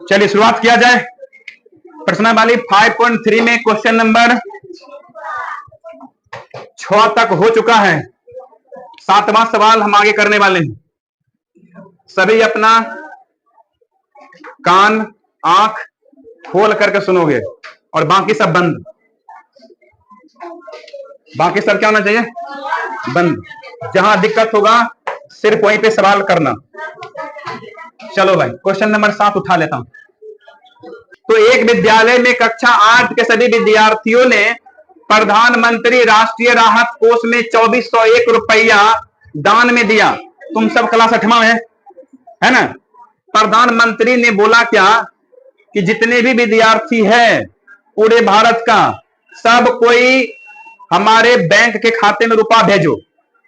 चलिए शुरुआत किया जाए। प्रश्नावली 5.3 में क्वेश्चन नंबर 6 तक हो चुका है। 7वां सवाल हम आगे करने वाले हैं। सभी अपना कान आंख खोल करके सुनोगे और बाकी सब बंद। बाकी सब क्या होना चाहिए? बंद। जहां दिक्कत होगा सिर्फ वहीं पे सवाल करना। चलो भाई क्वेश्चन नंबर 7 उठा लेता हूं। तो एक विद्यालय में कक्षा 8 के सभी विद्यार्थियों ने प्रधानमंत्री राष्ट्रीय राहत कोष में 2401 रुपया दान में दिया। तुम सब क्लास 8वां है ना? प्रधानमंत्री ने बोला क्या कि जितने भी विद्यार्थी हैं पूरे भारत का, सब कोई हमारे बैंक के खाते में रुपया भेजो।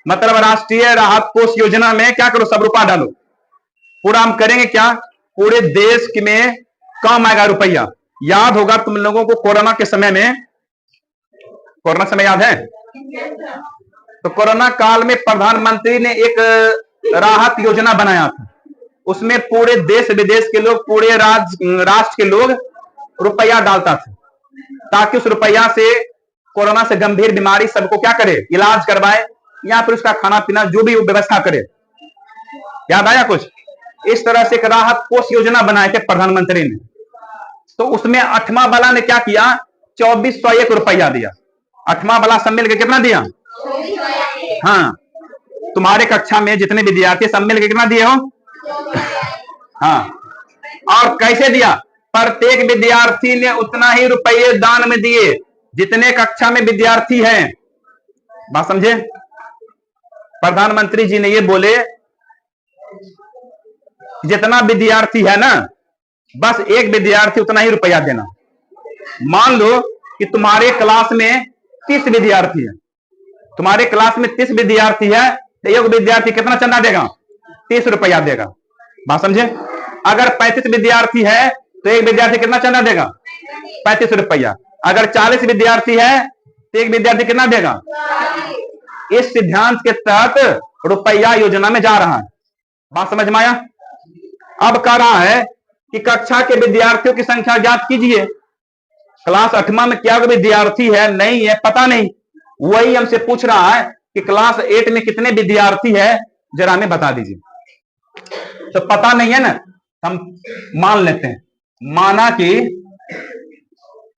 मतलब राष्ट्रीय राहत कोष योजना में क्या करो, सब रुपया डालो। पूरा हम करेंगे क्या, पूरे देश में काम आएगा रुपया। याद होगा तुम लोगों को कोरोना के समय में, कोरोना समय याद है? तो कोरोना काल में प्रधानमंत्री ने एक राहत योजना बनाया था। उसमें पूरे देश विदेश के लोग, पूरे राष्ट्र के लोग रुपया डालता था ताकि उस रुपया से कोरोना से गंभीर बीमारी सबको क्या करे, इलाज करवाए या फिर उसका खाना पीना जो भी व्यवस्था करे। याद आया कुछ? इस तरह से एक राहत कोष योजना बनाए थे प्रधानमंत्री ने। तो उसमें 8वां वाला ने क्या किया, 2401 रुपया दिया। 8वां वाला सब मिलकर कितना दिया? हाँ, तुम्हारे कक्षा में जितने विद्यार्थी सब मिलकर कितना दिए हो? हाँ। और कैसे दिया? प्रत्येक विद्यार्थी ने उतना ही रुपये दान में दिए जितने कक्षा में विद्यार्थी हैं। बात समझे? प्रधानमंत्री जी ने ये बोले जितना विद्यार्थी है ना, बस एक विद्यार्थी उतना ही रुपया देना। मान लो कि तुम्हारे क्लास में 30 विद्यार्थी है, तुम्हारे क्लास में 30 विद्यार्थी है, तो एक विद्यार्थी कितना चंदा देगा? 30 रुपया देगा। बात समझे? अगर 35 विद्यार्थी है तो एक विद्यार्थी कितना चंदा देगा? 35 रुपया। अगर 40 विद्यार्थी है तो एक विद्यार्थी कितना देगा? इस सिद्धांत के तहत रुपया योजना में जा रहा है। बात समझ में आया? अब कह रहा है कि कक्षा के विद्यार्थियों की संख्या ज्ञात कीजिए। क्लास 8वां में क्या विद्यार्थी है, नहीं है, पता नहीं। वही हमसे पूछ रहा है कि क्लास 8 में कितने विद्यार्थी है, जरा हमें बता दीजिए। तो पता नहीं है ना, हम मान लेते हैं। माना कि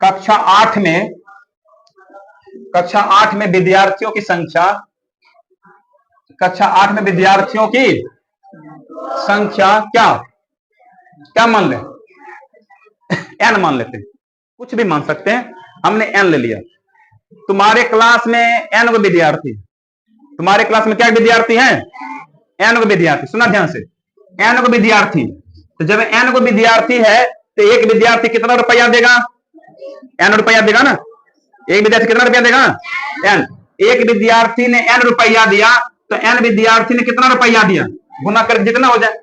कक्षा 8 में विद्यार्थियों की संख्या, कक्षा 8 में विद्यार्थियों की संख्या क्या मान ले? n मान लेते हैं, कुछ भी मान सकते हैं। हमने n ले लिया। तुम्हारे क्लास में n को विद्यार्थी, तुम्हारे क्लास में क्या विद्यार्थी हैं? n को विद्यार्थी। सुना ध्यान से, n को विद्यार्थी। तो जब n को विद्यार्थी है तो एक विद्यार्थी कितना रुपया देगा? n रुपया देगा ना। एक विद्यार्थी कितना रुपया देगा? n। एक विद्यार्थी ने n रुपया दिया तो n विद्यार्थी ने कितना रुपया दिया? गुना कर जितना हो जाए।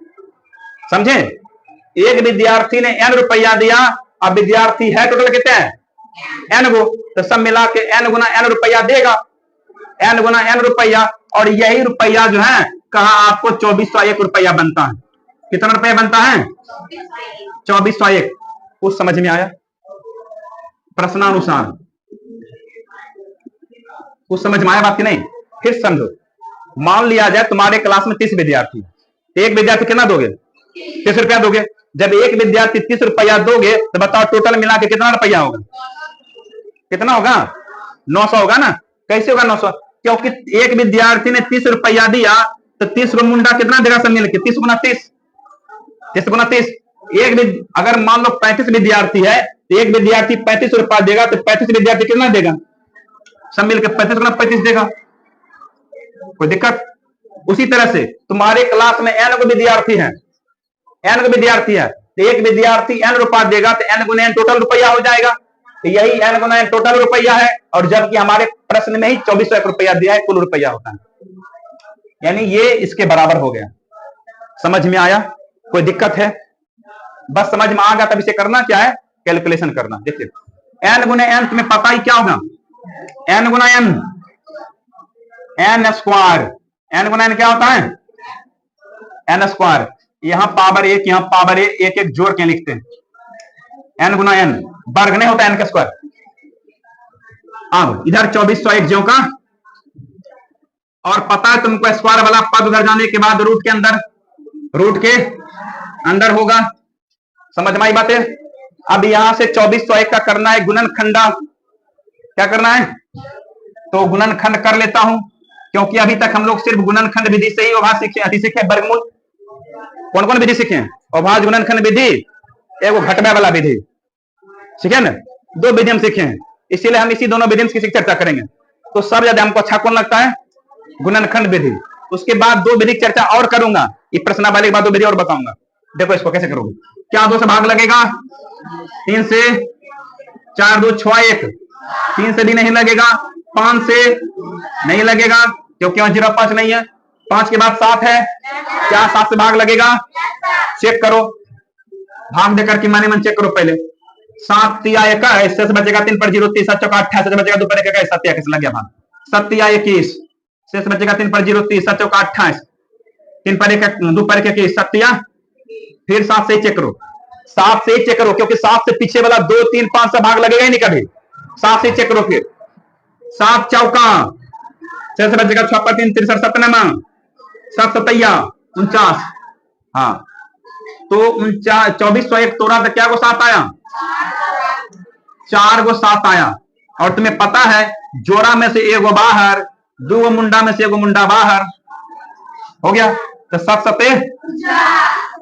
समझे? एक विद्यार्थी ने n रुपया दिया, अब विद्यार्थी है टोटल कितने हैं? n को। तो सब मिला के n गुना n रुपया देगा, n गुना n रुपया। और यही रुपया जो है कहा आपको 2401 रुपया बनता है। कितना रुपया बनता है? 2401। कुछ समझ में आया? प्रश्नानुसार कुछ समझ में आया बात की नहीं? फिर समझो। मान लिया जाए तुम्हारे क्लास में 30 विद्यार्थी, एक विद्यार्थी कितना दोगे? 30 रुपया दोगे। जब एक विद्यार्थी 30 रुपया दोगे तो बताओ टोटल मिला के कितना रुपया होगा? कितना होगा? 900 होगा ना। कैसे होगा 900? क्योंकि एक विद्यार्थी ने 30 रुपया दिया तो 30 को मुंडा कितना देगा सब मिलकर? 30 गुना 30, 30 गुना 30। एक अगर मान लो 35 विद्यार्थी है तो एक विद्यार्थी 35 रुपया देगा तो 35 विद्यार्थी कितना देगा? सब मिलकर 35 गुना 35 देगा। कोई दिक्कत? उसी तरह से तुम्हारे क्लास में n को विद्यार्थी है, n को विद्यार्थी है तो एक विद्यार्थी n रुपया देगा तो n गुना n टोटल रुपया हो जाएगा। तो यही n गुना n टोटल रुपया है। और जबकि हमारे प्रश्न में ही 2401 रुपया दिया है, कुल रुपया होता है। यानी ये इसके बराबर हो गया। समझ में आया? कोई दिक्कत है? बस समझ में आ गया तब इसे करना क्या है? कैलकुलेशन करना। देखिए n गुना n तुम्हें पता ही क्या होगा? n गुना n, n स्क्वायर। n गुना n क्या होता है? n square. यहां पावर एक, यहां पावर एक एक जोड़ के लिखते हैं, एन गुना एन, वर्ग नहीं होता एन का स्क्वायर। अब इधर 2401 ज्यों का, और पता है तुमको स्क्वायर वाला पद उधर जाने के बाद रूट के अंदर, रूट के अंदर होगा। समझ में आई बातें? अब यहां से 2401 का करना है गुणनखंडा। क्या करना है? तो गुणनखंड कर लेता हूं, क्योंकि अभी तक हम लोग सिर्फ गुणनखंड विधि से ही अभाज्य सीखे, अति सीखे वर्गमूल। कौन कौन विधि सीखे? अभाज्य गुणनखंड विधि, एगो घटना वाला विधि, ठीक है ना? दो विधि हम सीखे हैं, इसीलिए हम इसी दोनों विधि की चर्चा करेंगे। तो सब ज्यादा हमको अच्छा कौन लगता है? गुणनखंड विधि। उसके बाद दो विधि चर्चा और करूंगा, ये प्रश्नावली के बाद दो विधि और बताऊंगा। देखो इसको कैसे करोगे। क्या 2 से भाग लगेगा? 3 से, 4 2 6 1, 3 से भी नहीं लगेगा, 5 से नहीं लगेगा क्योंकि वहां 0 5 नहीं है, 5 के बाद 7 है, क्या 7 से भाग लगेगा? चेक करो, भाग देकर के माने मन चेक करो पहले। 7 तिया 1 है, इससे बचेगा 3 पर 0 3 7 चौका 28, बचेगा 2 पर 1 का 7 कैसे लग गया भाग? 7 तिया 21, शेष बचेगा 3 पर 0 3 7 चौका 28, 3 पर 1 2 पर 1 7 तिया, फिर 7 से चेक करो, 7 से चेक करो, क्योंकि 7 से पीछे वाला 2 3 5 से भाग लगेगा ही नहीं कभी। 7 से चेक करो, फिर 7 चौका, शेष बचेगा 6 पर 3 63 97, 7 सतैया 49। हाँ, तो 2401 तोड़ा तो क्या को 7 आया? 4 को 7 आया। और तुम्हें पता है जोड़ा में से एगो बाहर, 2 मुंडा में से एगो मुंडा बाहर, हो गया। तो 7 सते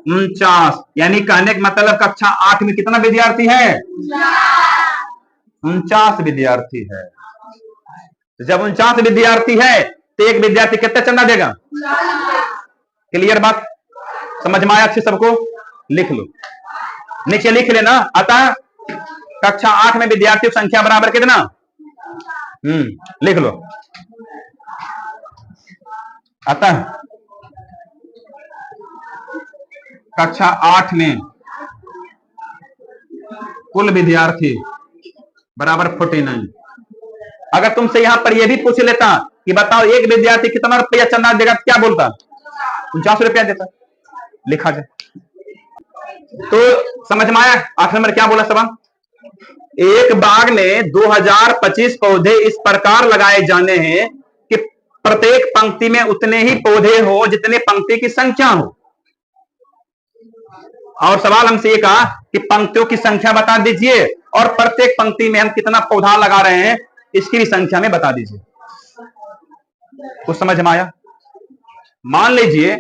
49, यानी कहने का मतलब कक्षा 8 में कितना विद्यार्थी है? 49 विद्यार्थी है। जब 49 विद्यार्थी है तो एक विद्यार्थी कितना चंदा देगा? क्लियर बात? समझ में आया अच्छे सबको? लिख लो, नीचे लिख लेना। अतः कक्षा 8 में विद्यार्थियों की संख्या बराबर कितना? लिख लो। अतः कक्षा 8 में कुल विद्यार्थी बराबर 49। अगर तुमसे यहां पर यह भी पूछ लेता कि बताओ एक विद्यार्थी कितना रुपया चंदा देगा, क्या बोलता? 49 रुपया देता। लिखा जाए तो समझ में आया? 8 नंबर क्या बोला सवाल? एक बाग में 2025 पौधे इस प्रकार लगाए जाने हैं कि प्रत्येक पंक्ति में उतने ही पौधे हो जितने पंक्ति की संख्या हो। और सवाल हमसे ये कहा कि पंक्तियों की संख्या बता दीजिए और प्रत्येक पंक्ति में हम कितना पौधा लगा रहे हैं इसकी भी संख्या में बता दीजिए। कुछ समझ में आया? मान लीजिए,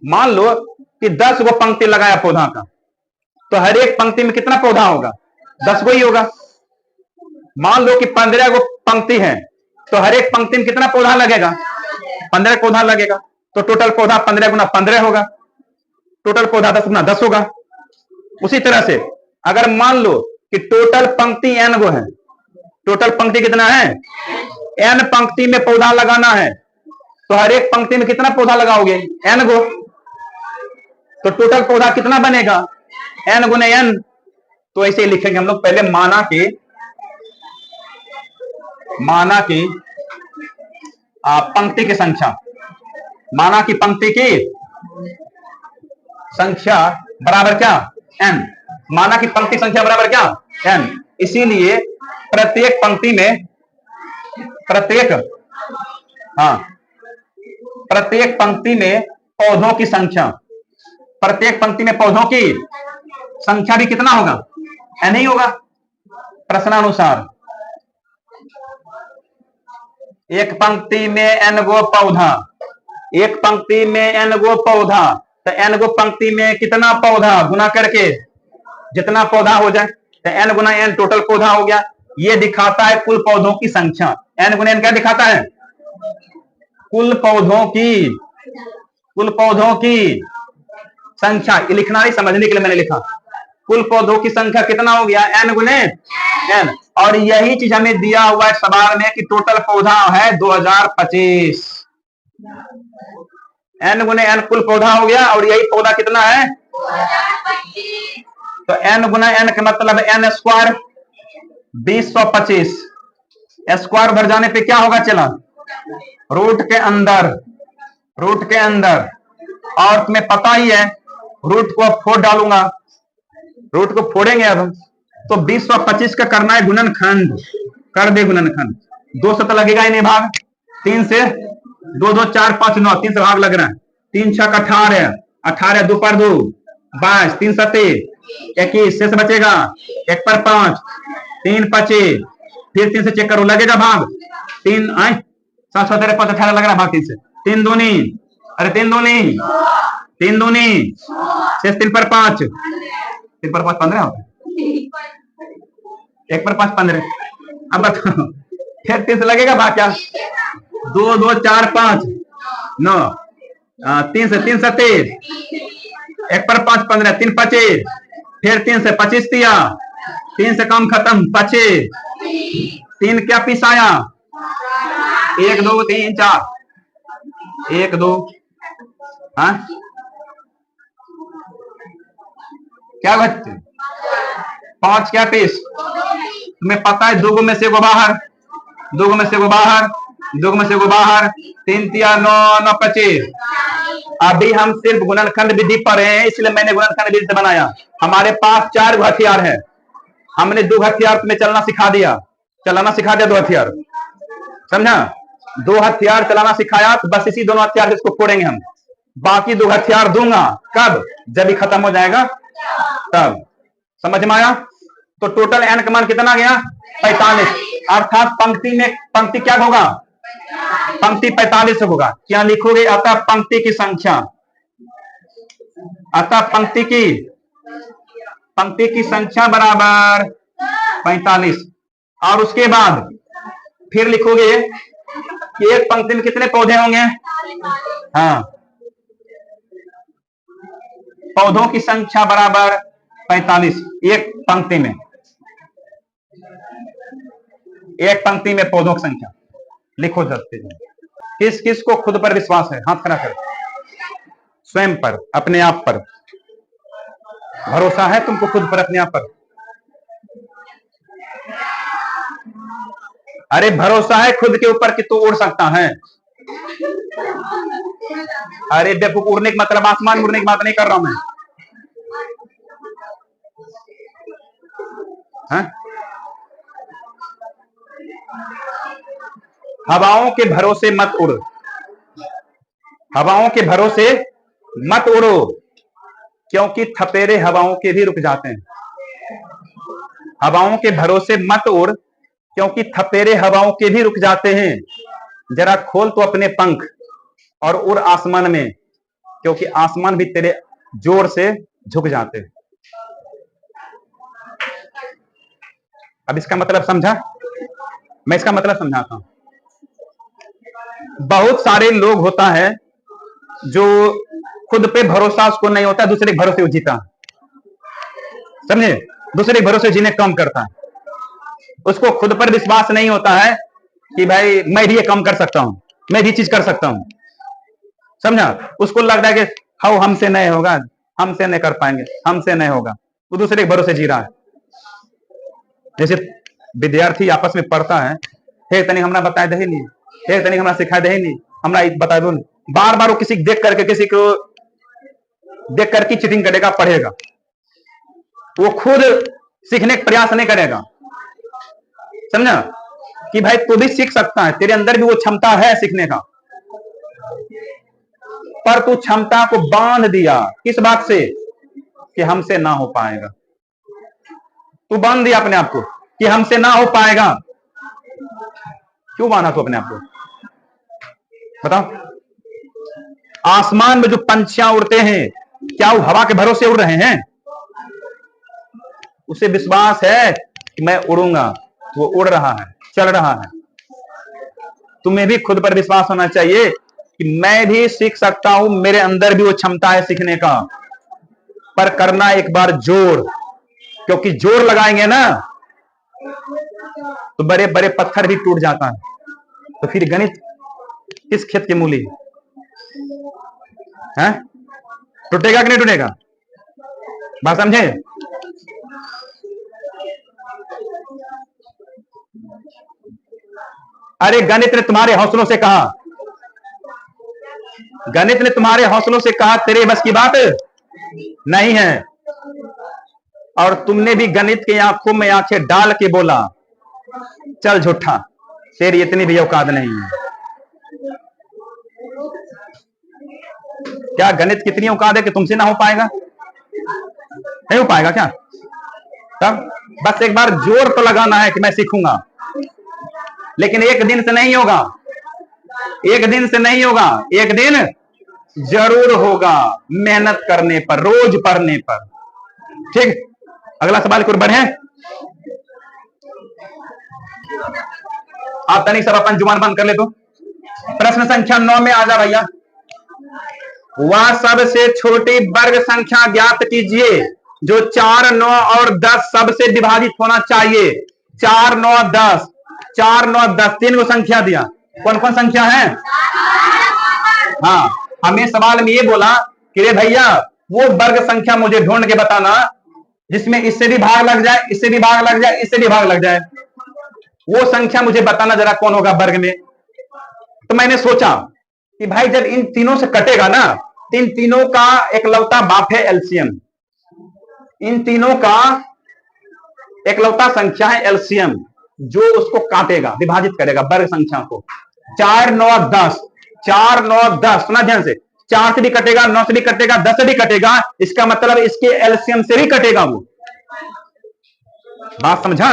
मान लो कि 10 गो पंक्ति लगाया पौधा का, तो हर एक पंक्ति में कितना पौधा होगा? 10 गो ही होगा। मान लो कि 15 गो पंक्ति है, तो हर एक पंक्ति में कितना पौधा लगेगा? 15 पौधा लगेगा। तो टोटल पौधा 15 गुना 15 होगा, टोटल पौधा 10 गुना 10 होगा। उसी तरह से अगर मान लो कि टोटल पंक्ति n गो है, टोटल पंक्ति कितना है? n पंक्ति में पौधा लगाना है, तो हर एक पंक्ति में कितना पौधा लगाओगे? n गो। तो टोटल पौधा कितना बनेगा? n गुने n। तो ऐसे लिखेंगे हम लोग, पहले माना की पंक्ति की संख्या, माना की पंक्ति की संख्या बराबर क्या? n। माना की पंक्ति संख्या बराबर क्या? n। इसीलिए प्रत्येक पंक्ति में प्रत्येक पंक्ति में पौधों की संख्या, प्रत्येक पंक्ति में पौधों की संख्या भी कितना होगा? n ही होगा। प्रश्नानुसार एक पंक्ति में n गो पौधा, एक पंक्ति में n गो पौधा, तो n गो पंक्ति में कितना पौधा गुना करके जितना पौधा हो जाए, तो n गुना n टोटल पौधा हो गया। ये दिखाता है कुल पौधों की संख्या। n गुना n क्या दिखाता है? कुल पौधों की संख्या। ये लिखना नहीं, समझने के लिए मैंने लिखा। कुल पौधों की संख्या कितना हो गया? n गुने n। और यही चीज हमें दिया हुआ है सवाल में कि टोटल पौधा है 2025। n गुने n कुल पौधा हो गया, और यही पौधा कितना है? 2025। तो n गुना n का मतलब n स्क्वायर 2025। स्क्वायर भर जाने पे क्या होगा? चला रूट के अंदर और तुम्हें पता ही है रूट को अब फोड़ डालूंगा, रूट को फोड़ेंगे अब हम। तो 20 और 25 का करना है गुणनखंड, कर दे गुणनखंड। 2 से तो लगेगा ही नहीं भाग, 3 से 2 2 4 5 9, 3 से भाग लग रहा है। 3 6 18, 18 2 पर 2 22, 3 7 21, शेष बचेगा 1 पर 5, 3 5, फिर 3 से चेक करो लगेगा भाग। 3 आए 7 7 13 5 18 लग रहा है भाग 3 से। 3 दूनी, अरे 3 दूनी, 3 दूनी, शेष 3 पर 5, 3 पर 5 15 होता है, 1 पर 5 15। अब बताओ फिर 3 से लगेगा भाग क्या? 2 2 4 5 9, 3 से 3 27, 1 पर 5 15, 3 25, फिर 3 से 25 दिया, 3 से कम खत्म 25, 3 क्या पीस आया? 1 2 3 4, 1 2, हाँ क्या बच्चे 5 क्या पीस? तुम्हें पता है 2 में से वो बाहर, 2 में से वो बाहर, 2 में से वो बाहर, 3 तिया 9 9 25। अभी हम सिर्फ गुणनखंड विधि पर हैं, इसलिए मैंने गुणनखंड विधि से बनाया। हमारे पास 4 हथियार है, हमने 2 हथियार तुम्हें चलना सिखा दिया, चलाना सिखा दिया 2 हथियार, समझा? 2 हथियार चलाना सिखाया, तो बस इसी दोनों हथियार से इसको फोड़ेंगे हम। बाकी 2 हथियार दूंगा कब? जब ही खत्म हो जाएगा तब। समझ में आया? तो टोटल एन का मान कितना गया? 45। अर्थात पंक्ति में, पंक्ति क्या होगा? पंक्ति 45 होगा। क्या लिखोगे? अतः पंक्ति की संख्या, अतः पंक्ति की संख्या बराबर 45। और उसके बाद फिर लिखोगे कि एक पंक्ति में कितने पौधे होंगे? हाँ, पौधों की संख्या बराबर 45। एक पंक्ति में, एक पंक्ति में पौधों की संख्या लिखो सकते हैं। किस किस को खुद पर विश्वास है? हाथ खड़ा कर। स्वयं पर, अपने आप पर भरोसा है तुमको, खुद पर, अपने आप पर? अरे भरोसा है खुद के ऊपर कि तू उड़ सकता है। अरे बेवकूफ, उड़ने का मतलब आसमान में उड़ने की बात नहीं कर रहा हूं मैं। हाँ? हवाओं के भरोसे मत उड़, हवाओं के भरोसे मत उड़ो, क्योंकि थपेरे हवाओं के भी रुक जाते हैं। हवाओं के भरोसे मत उड़, क्योंकि थपेरे हवाओं के भी रुक जाते हैं। जरा खोल तो अपने पंख और उड़ आसमान में, क्योंकि आसमान भी तेरे जोर से झुक जाते हैं। अब इसका मतलब समझा? मैं इसका मतलब समझाता हूं। बहुत सारे लोग होता है जो खुद पे भरोसा उसको नहीं होता, दूसरे के भरोसे वो जीता, समझे? दूसरे के भरोसे जीने कम करता है। उसको खुद पर विश्वास नहीं होता है कि भाई मैं भी ये काम कर सकता हूं, मैं भी चीज कर सकता हूं, समझा? उसको लग रहा है कि हाँ हमसे नहीं होगा, हमसे नहीं कर पाएंगे, हमसे नहीं होगा। वो दूसरे के भरोसे जी रहा है। जैसे विद्यार्थी आपस में पढ़ता है, हे तनिक हमरा बताए दे नहीं, हे तनिक हमरा सिखाए दे नहीं, हमरा बता दो। बार बार वो किसी देख करके, किसी को देख करके चीटिंग करेगा, पढ़ेगा। वो खुद सीखने का प्रयास नहीं करेगा, समझा? कि भाई तू भी सीख सकता है, तेरे अंदर भी वो क्षमता है सीखने का, पर तू क्षमता को बांध दिया किस बात से? कि हमसे ना हो पाएगा। तू बांध दिया अपने आप को कि हमसे ना हो पाएगा। क्यों बांधा तू अपने आप को? बताओ। आसमान में जो पंछियां उड़ते हैं, क्या वो हवा के भरोसे उड़ रहे हैं? उसे विश्वास है कि मैं उड़ूंगा, वो उड़ रहा है, चल रहा है। तुम्हें भी खुद पर विश्वास होना चाहिए कि मैं भी सीख सकता हूं, मेरे अंदर भी वो क्षमता है सीखने का, पर करना एक बार जोर, क्योंकि जोर लगाएंगे ना तो बड़े बड़े पत्थर भी टूट जाता है। तो फिर गणित किस खेत की मूली है? टूटेगा कि नहीं टूटेगा? बात समझे? अरे गणित ने तुम्हारे हौसलों से कहा, गणित ने तुम्हारे हौसलों से कहा तेरे बस की बात नहीं है, और तुमने भी गणित की आंखों में आंखें डाल के बोला चल झूठा, तेरी इतनी भी औकात नहीं है। क्या गणित कितनी औकात है कि तुमसे ना हो पाएगा? नहीं हो पाएगा क्या? तब बस एक बार जोर तो लगाना है कि मैं सीखूंगा, लेकिन एक दिन से नहीं होगा, एक दिन से नहीं होगा, एक दिन जरूर होगा, मेहनत करने पर, रोज पढ़ने पर। ठीक, अगला सवाल की ओर बढ़े। आप तनिक सब अपन जुबान बंद कर ले तो। प्रश्न संख्या 9 में आ जा भैया। वह सबसे छोटी वर्ग संख्या ज्ञात कीजिए जो 4, 9 और 10 सबसे विभाजित होना चाहिए। 4, 9, 10, 4, 9, 10 तीन को संख्या दिया। कौन कौन संख्या है? हाँ, हमें सवाल में ये बोला कि रे भैया वो वर्ग संख्या मुझे ढूंढ के बताना जिसमें इससे भी भाग लग जाए, इससे भी भाग लग जाए, इससे भी भाग लग जाए। वो संख्या मुझे बताना जरा कौन होगा वर्ग में। तो मैंने सोचा कि भाई जब इन तीनों से कटेगा ना, इन तीनों का एकलौता बाप है एलसीएम, इन तीनों का एकलौता संख्या है एलसीएम, जो उसको काटेगा, विभाजित करेगा वर्ग संख्या को। 4, 9, 10, 4, 9, 10, सुना ध्यान से, 4 से भी कटेगा, 9 से भी कटेगा, 10 से भी कटेगा, इसका मतलब इसके एलसीएम से भी कटेगा वो। बात समझा?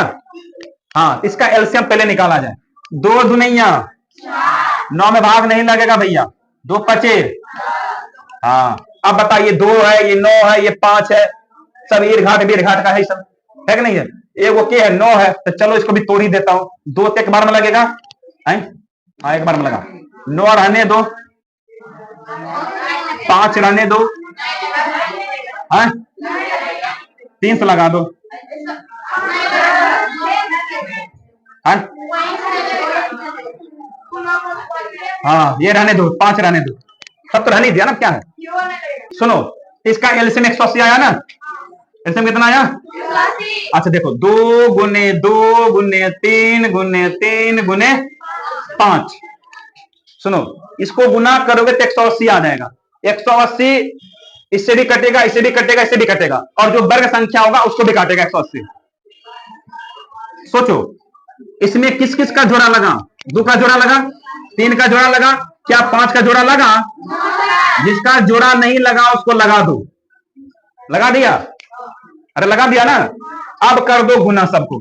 हाँ, इसका एलसीएम पहले निकाला जाए। 2 दुनिया 9 में भाग नहीं लगेगा भैया, 2 पचे। हाँ, अब बताइए 2 है, ये 9 है, ये 5 है, सब ईर घाट बीर घाट का है, सब है कि नहीं है? एगो के है 9 है, तो चलो इसको भी तोड़ ही देता हूं। 2 एक बार में लगेगा, हाँ एक बार में लगा। 9 रहने दो, 5 रहने दो, 3 से लगा दो, हाँ ये रहने दो, 5 रहने दो, सब तो रहने दिया ना, क्या है? सुनो, इसका एलसीएम 180 आया ना? एलसीएम कितना आया? अच्छा देखो, 2 गुने 2 गुने 3 गुने 3 गुने 5। सुनो, इसको गुना करोगे तो 180 आ जाएगा। 180 इससे भी कटेगा, इससे भी कटेगा, इससे भी कटेगा, और जो वर्ग संख्या होगा उसको भी काटेगा 180। सोचो इसमें किस किस का जोड़ा लगा? 2 का जोड़ा लगा, 3 का जोड़ा लगा, क्या 5 का जोड़ा लगा? जिसका जोड़ा नहीं लगा उसको लगा दो। लगा दिया? अरे लगा दिया ना? अब कर दो गुना सबको,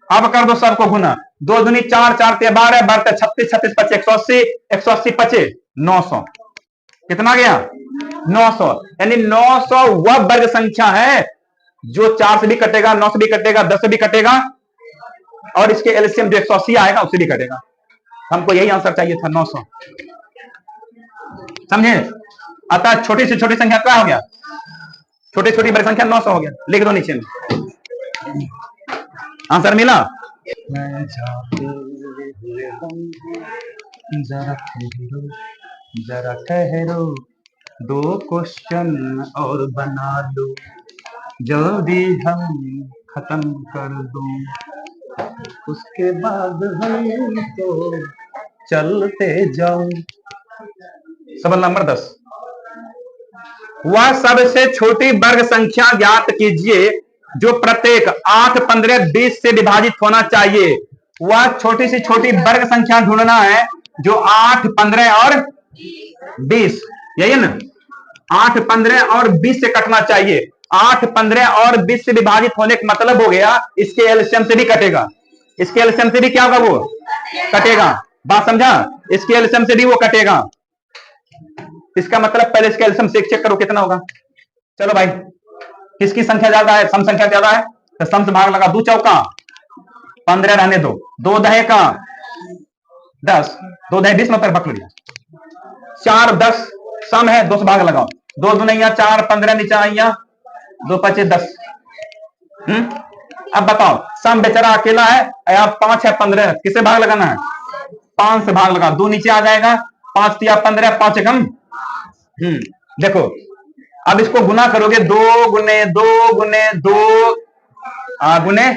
अब कर दो सबको गुना। 2 दूनी 4, 4 ते 12, 12 36, 36 पचे 180, 180 पचे 900। कितना गया? 900। यानी 900 वह वर्ग संख्या है जो 4 से भी कटेगा, 9 से भी कटेगा, 10 से भी कटेगा, और इसके एलसीएम जो 180 आएगा उससे भी कटेगा। हमको यही आंसर चाहिए था, 900। समझे? अतः छोटी से छोटी संख्या क्या हो गया? छोटी छोटी बड़ी संख्या 900 हो गया। लिख दो नीचे में, आंसर मिला। जरा ठहरो 2 क्वेश्चन और बना लो, जल्दी हम खत्म कर दो, उसके बाद हम तो चलते जाओ। सवाल नंबर 10, वह सबसे छोटी वर्ग संख्या ज्ञात कीजिए जो प्रत्येक 8, 15, 20 से विभाजित होना चाहिए। वह छोटी सी छोटी वर्ग संख्या ढूंढना है जो 8, 15 और 20, यही है ना? 8, 15 और 20 से कटना चाहिए। 8, 15 और 20 से विभाजित होने का मतलब हो गया इसके एलसीएम से भी कटेगा, इसके एलसीएम से भी क्या होगा? वो कटेगा। बात समझा? इसके एलसीएम से भी वो कटेगा। इसका मतलब पहले इसका एलसीएम से चेक करो कितना होगा। चलो भाई, किसकी संख्या ज्यादा है? सम संख्या ज्यादा है तो सम से भाग लगा। 2 चौका 15 रहने दो, 2 दहे का 10, 2 दहे 20 में पकड़ लिया, 4, 10 सम है, 2 से भाग लगाओ। 2 दुनिया 4, 15 नीचे आइया, 2 पचे 10। अब बताओ, सम बेचारा अकेला है, यहाँ 5 है 15, किसे भाग लगाना है? 5 से भाग लगा, 2 नीचे आ जाएगा, 5 तिया 15, 5 एकम। देखो अब इसको गुना करोगे, 2 गुने 2 गुने 2 गुने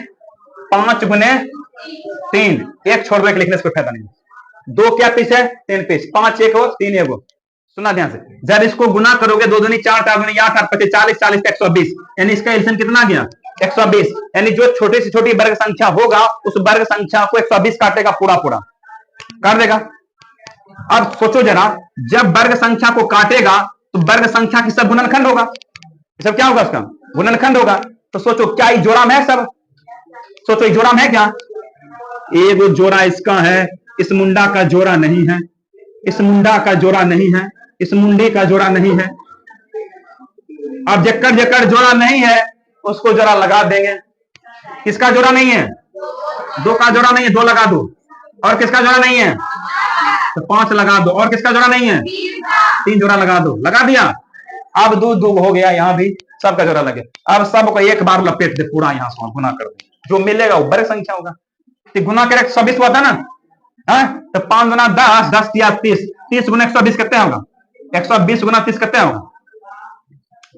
5 गुने 3, एक छोड़ दो, एक लिखने से कोई फायदा नहीं। 2 क्या पीस है? 3 पीस, 5 एक हो, 3 एक हो, सुना ध्यान से, जब इसको गुना करोगे 2 दूनी 4, 4 दूनी 8, 8 पचे 40, 40 पे 120, यानी इसका एलसीएम कितना गया 120, यानी जो छोटी से छोटी वर्ग संख्या होगा उस वर्ग संख्या को 120 काटेगा, पूरा पूरा काट देगा। अब सोचो जरा, जब वर्ग संख्या को काटेगा तो वर्ग संख्या की सब गुणनखंड होगा, सब क्या होगा, उसका गुणनखंड होगा। तो सोचो क्या ये जोड़ा में है सब, सोचो ये जोड़ा में है क्या, एक जोड़ा इसका है, इस मुंडा का जोड़ा नहीं है, इस मुंडा का जोड़ा नहीं है, इस मुंडे का जोड़ा नहीं है। अब जक्कर जक्कर जोड़ा नहीं है उसको जरा लगा देंगे, किसका जोड़ा नहीं है, 2 का जोड़ा नहीं है, 2 लगा दो। और किसका जोड़ा नहीं है, तो 5 लगा दो। और किसका जोड़ा नहीं है, 3 जोड़ा लगा दो, लगा दिया। अब 2 2 हो गया, यहां भी सबका जोड़ा लगे। अब सबको एक बार लपेट दे पूरा, यहां से गुना कर दे, जो मिलेगा वो वर्ग संख्या होगा। तो गुना करे 120 हुआ था ना, हाँ? तो 5 गुना 10, 10 या 30, 30 गुना 120 कितने होगा, 120 गुना 30 कितने होगा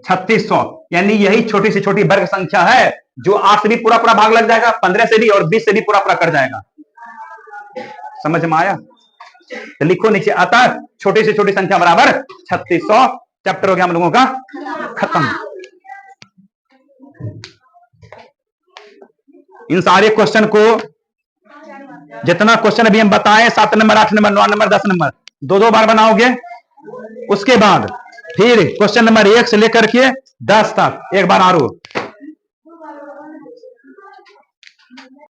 3600। यानी यही छोटी से छोटी वर्ग संख्या है जो 8 से भी पूरा पूरा भाग लग जाएगा, 15 से भी और 20 से भी पूरा पूरा कर जाएगा। समझ में आया? तो लिखो नीचे, अतः छोटी से छोटी संख्या बराबर 3600। चैप्टर हो गया हम लोगों का खत्म। इन सारे क्वेश्चन को, जितना क्वेश्चन अभी हम बताएं, 7 नंबर 8 नंबर 9 नंबर 10 नंबर, 2 बार बनाओगे। उसके बाद फिर क्वेश्चन नंबर 1 से लेकर के 10 तक एक बार आरो